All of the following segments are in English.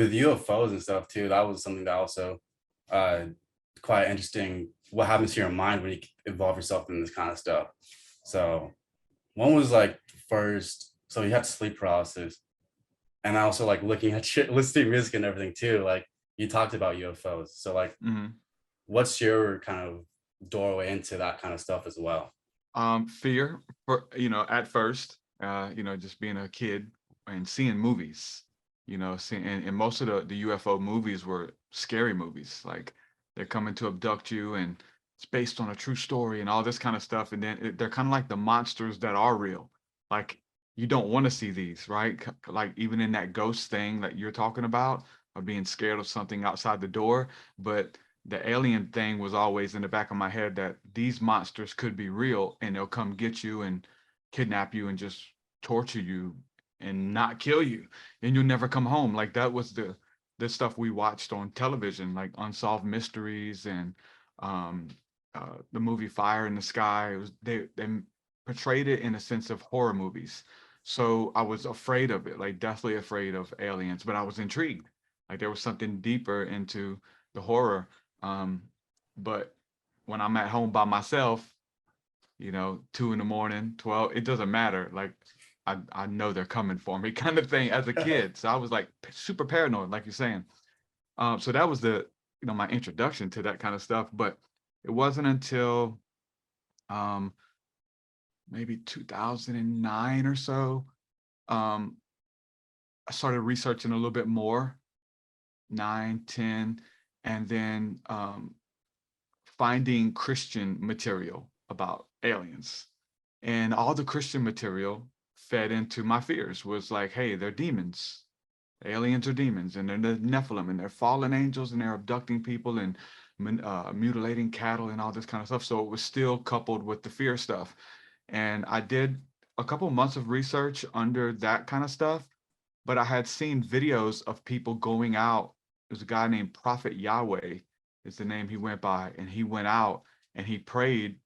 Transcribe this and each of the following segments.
with UFOs and stuff too, that was something that also uh quite interesting. What happens to your mind when you involve yourself in this kind of stuff? So one was like first, so you had sleep paralysis, and I also like looking at shit, listening to music and everything too. Like you talked about UFOs, so like, Hmm. what's your kind of doorway into that kind of stuff as well? Fear for, at first, just being a kid and seeing movies, seeing, and most of the UFO movies were scary movies. Like they're coming to abduct you and it's based on a true story and all this kind of stuff. And then they're kind of like the monsters that are real. Like you don't want to see these, right? Like even in that ghost thing that you're talking about, or being scared of something outside the door. But the alien thing was always in the back of my head that these monsters could be real and they'll come get you and kidnap you and just torture you and not kill you and you'll never come home. Like that was the stuff we watched on television, like Unsolved Mysteries and um the movie Fire in the Sky. It was they portrayed it in a sense of horror movies. So I was afraid of it, like deathly afraid of aliens, but I was intrigued. Like there was something deeper into the horror. um, but when I'm at home by myself, 2 in the morning, 12, it doesn't matter. Like I know they're coming for me kind of thing as a kid. So I was like super paranoid, like you're saying. So that was my introduction to that kind of stuff. But it wasn't until um, maybe 2009 or so, um, I started researching a little bit more, 9, 10, and then finding Christian material about aliens. And all the Christian material fed into my fears was like, hey, they're demons. Aliens are demons, and they're the Nephilim, and they're fallen angels, and they're abducting people and mutilating cattle and all this kind of stuff. So it was still coupled with the fear stuff. And I did a couple months of research under that kind of stuff, but I had seen videos of people going out. There's a guy named Prophet Yahweh is the name he went by, and he went out and he prayed,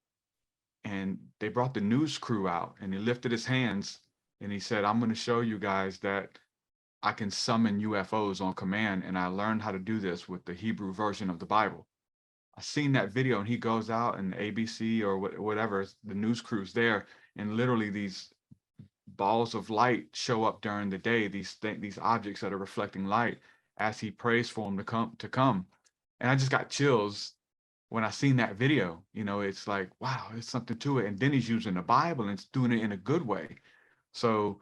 and they brought the news crew out, and he lifted his hands and he said, I'm going to show you guys that I can summon UFOs on command, and I learned how to do this with the Hebrew version of the Bible. I seen that video, and he goes out and ABC or whatever, the news crew's there, and literally these balls of light show up during the day, these objects that are reflecting light as he prays for them to come. And I just got chills when I seen that video. It's like, wow, there's something to it. And then he's using the Bible and it's doing it in a good way. So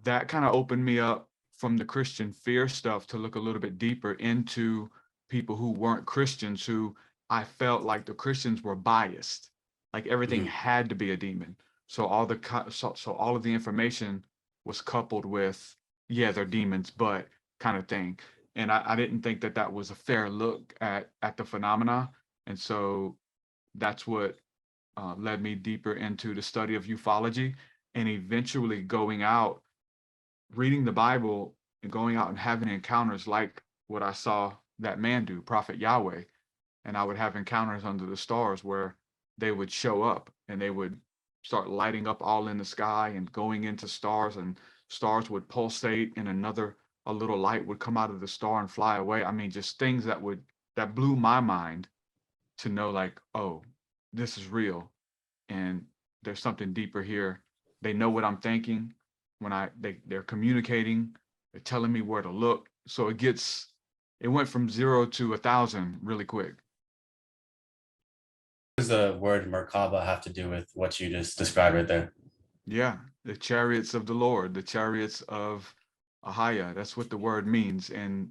that kind of opened me up from the Christian fear stuff to look a little bit deeper into people who weren't Christians, who I felt like the Christians were biased, like everything Mhm. had to be a demon. So so all of the information was coupled with, yeah, they're demons, but kind of thing. And I didn't think that that was a fair look at the phenomena. And so that's what led me deeper into the study of ufology, and eventually going out, reading the Bible, and going out and having encounters like what I saw that man do, Prophet Yahweh. And I would have encounters under the stars where they would show up and they would start lighting up all in the sky and going into stars, and stars would pulsate and a little light would come out of the star and fly away. I mean, just things that blew my mind to know, like, oh, this is real and there's something deeper here. They know what I'm thinking when they're communicating, they're telling me where to look. So it went from 0 to 1,000 really quick. What does the word Merkaba have to do with what you just described right there? Yeah, the chariots of the Lord, the chariots of Ahaya. That's what the word means in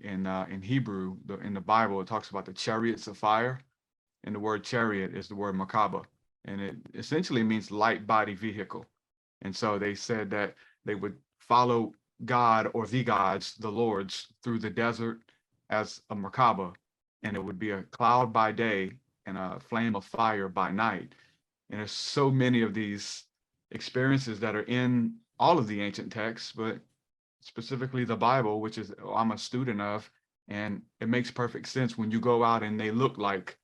Hebrew. In the Bible, it talks about the chariots of fire, and the word chariot is the word Merkaba, and it essentially means light body vehicle. And so they said that they would follow God or the gods, the lords, through the desert as a Merkaba, and it would be a cloud by day and a flame of fire by night. And there's so many of these experiences that are in all of the ancient texts, but specifically the Bible, which is I'm a student of, and it makes perfect sense when you go out and they look like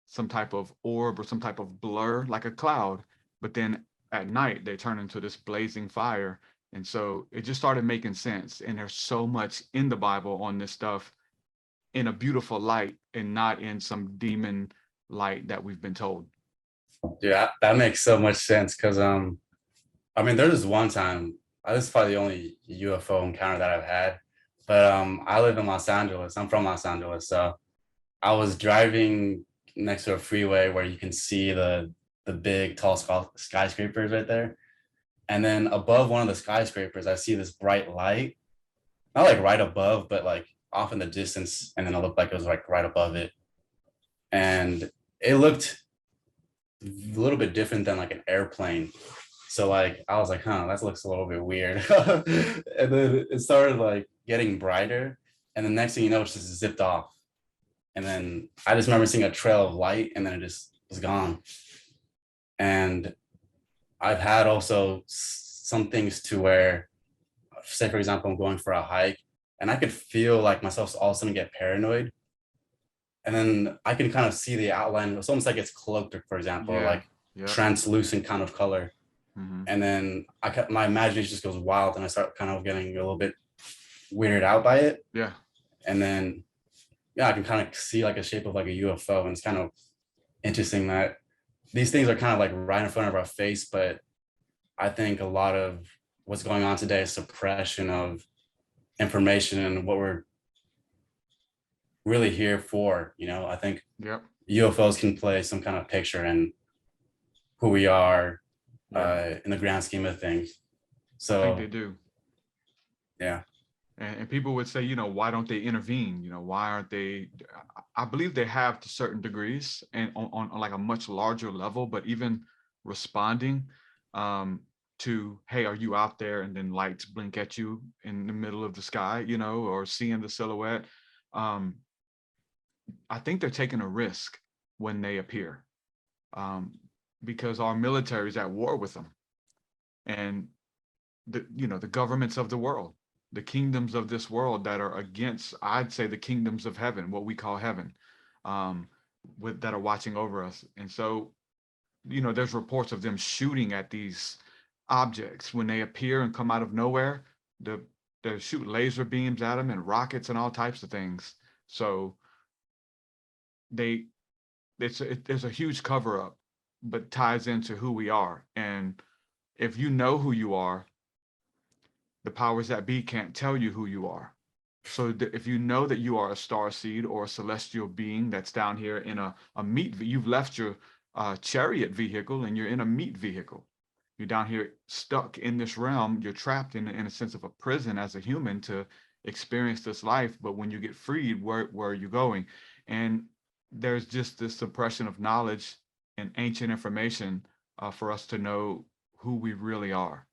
some type of orb or some type of blur, like a cloud, but then at night they turn into this blazing fire, And so it just started making sense. And there's so much in the Bible on this stuff in a beautiful light and not in some demon light that we've been told. Yeah, that makes so much sense because I mean, there was one time, this is probably the only UFO encounter that I've had, but I live in Los Angeles. I'm from Los Angeles, so I was driving next to a freeway where you can see the big tall skyscrapers right there. And then above one of the skyscrapers, I see this bright light, not like right above, but like off in the distance. And then it looked like it was like right above it. And it looked a little bit different than like an airplane. So like I was like, huh, that looks a little bit weird. And then it started like getting brighter. And the next thing you know, it just zipped off. And then I just remember seeing a trail of light and then it just was gone. And I've had also some things to where, say for example, I'm going for a hike and I could feel like myself all of a sudden get paranoid. And then I can kind of see the outline. It's almost like it's cloaked, for example, or Yeah. like Yep. translucent kind of color. Mm-hmm. And then my imagination just goes wild and I start kind of getting a little bit weirded out by it. Yeah. And then, yeah, I can kind of see like a shape of like a UFO. And it's kind of interesting that these things are kind of like right in front of our face. But I think a lot of what's going on today is suppression of information and what we're really here for. I think Yep. UFOs can play some kind of picture in who we are Yeah. in the grand scheme of things. I think they So, do. yeah. And people would say, why don't they intervene? Why aren't they? I believe they have to certain degrees and on like a much larger level, but even responding um, to, hey, are you out there? And then lights blink at you in the middle of the sky, or seeing the silhouette. Um, I think they're taking a risk when they appear um, because our military is at war with them. And the governments of the world, the kingdoms of this world that are against, I'd say, the kingdoms of heaven, what we call heaven, um, that are watching over us. And so, there's reports of them shooting at these objects when they appear and come out of nowhere. The they shoot laser beams at them and rockets and all types of things. So they there's a huge cover up, but ties into who we are. And if you know who you are, the powers that be can't tell you who you are. So if you know that you are a star seed or a celestial being that's down here in a meat, you've left your chariot vehicle and you're in a meat vehicle. You're down here stuck in this realm. You're trapped in a sense of a prison as a human to experience this life. But when you get freed, where are you going? And there's just this suppression of knowledge and ancient information for us to know who we really are.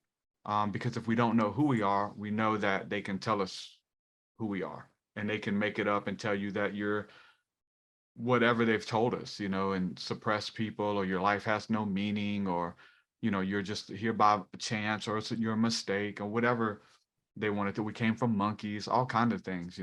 Because if we don't know who we are, we know that they can tell us who we are, and they can make it up and tell you that you're whatever they've told us, and suppress people, or your life has no meaning, or you're just here by chance, or you're a mistake, or whatever they wanted to. We came from monkeys, all kind of things.